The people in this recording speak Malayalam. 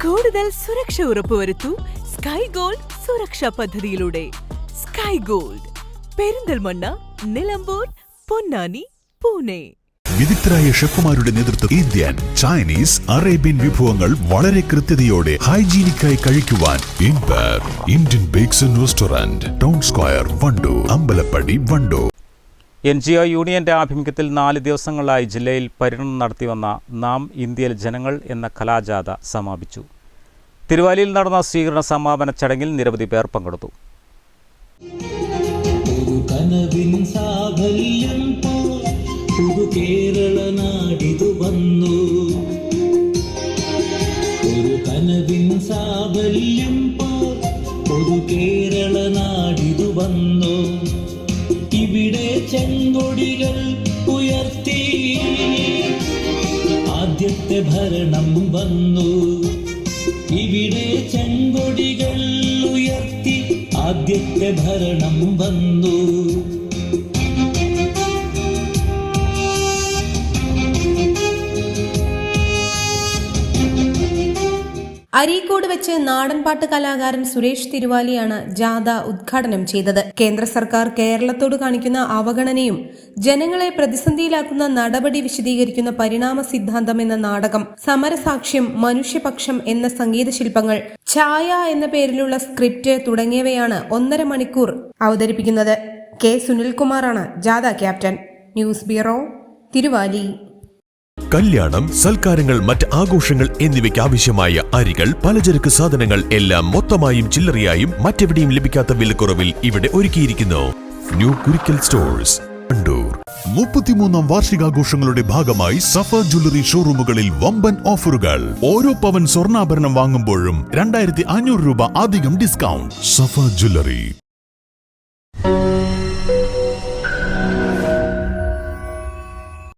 കൂടുതൽ സുരക്ഷ ഉറപ്പുവരുത്തൂ സ്കൈ ഗോൾഡ് സുരക്ഷാ പദ്ധതിയിലൂടെ. Sky gold, Perinthalmanna, Nilambur, Ponnani, Pune. വിദഗ്ധരായ ഷെഫുമാരുടെ നേതൃത്വം ഇന്ത്യൻ, ചൈനീസ്, അറേബ്യൻ വിഭവങ്ങൾ വളരെ കൃത്യതയോടെ ഹൈജീനിക്കായി കഴിക്കുവാൻ Indian bakes and restaurant, town square, Wandoor, Ambalappadi, Wandoor. NGO യൂണിയന്റെ ആഭിമുഖ്യത്തിൽ 4 ദിവസങ്ങളായി ജില്ലയിൽ പര്യടനം നടത്തിവന്ന നാം ഇന്ത്യയിൽ ജനങ്ങൾ എന്ന കലാജാഥ സമാപിച്ചു. തിരുവാലിയിൽ നടന്ന സ്വീകരണ സമാപന ചടങ്ങിൽ നിരവധി പേർ പങ്കെടുത്തു. കേരള നാടിതു വന്നു, ഒരു കനവിൻ സാഫല്യം പോൽ ഒരു കേരള നാടിതു വന്നു. ഇവിടെ ചെങ്കൊടികൾ ഉയർത്തി ആദ്യത്തെ ഭരണം വന്നു. ഇവിടെ ചെങ്കൊടികൾ ഉയർത്തി ആദ്യത്തെ ഭരണം വന്നു. അരീക്കോട് വെച്ച് നാടൻപാട്ട് കലാകാരൻ സുരേഷ് തിരുവാലിയാണ് ജാഥ ഉദ്ഘാടനം ചെയ്തത്. കേന്ദ്ര സർക്കാർ കേരളത്തോട് കാണിക്കുന്ന അവഗണനയും ജനങ്ങളെ പ്രതിസന്ധിയിലാക്കുന്ന നടപടി വിശദീകരിക്കുന്ന പരിണാമ സിദ്ധാന്തം എന്ന നാടകം, സമരസാക്ഷ്യം, മനുഷ്യപക്ഷം എന്ന സംഗീത ശില്പങ്ങൾ, ഛായ എന്ന പേരിലുള്ള സ്ക്രിപ്റ്റ് തുടങ്ങിയവയാണ് 1.5 മണിക്കൂർ അവതരിപ്പിക്കുന്നത്. കെ സുനിൽകുമാറാണ് ജാഥ ക്യാപ്റ്റൻ. News bureau, Thiruvali. കല്യാണം, സൽക്കാരങ്ങൾ, മറ്റ് ആഘോഷങ്ങൾ എന്നിവയ്ക്ക് ആവശ്യമായ അരികൾ, പലചരക്ക് സാധനങ്ങൾ എല്ലാം മൊത്തമായും ചില്ലറയായും മറ്റെവിടെയും ലഭിക്കാത്ത വിലക്കുറവിൽ ഇവിടെ ഒരുക്കിയിരിക്കുന്നു. New Kurikkal stores, Wandoor. 33ാം വാർഷികാഘോഷങ്ങളുടെ ഭാഗമായി സഫ ജ്വല്ലറി ഷോറൂമുകളിൽ വമ്പൻ ഓഫറുകൾ. ഓരോ പവൻ സ്വർണ്ണാഭരണം വാങ്ങുമ്പോഴും 2500 രൂപ അധികം ഡിസ്കൗണ്ട്. സഫ ജ്വല്ലറി.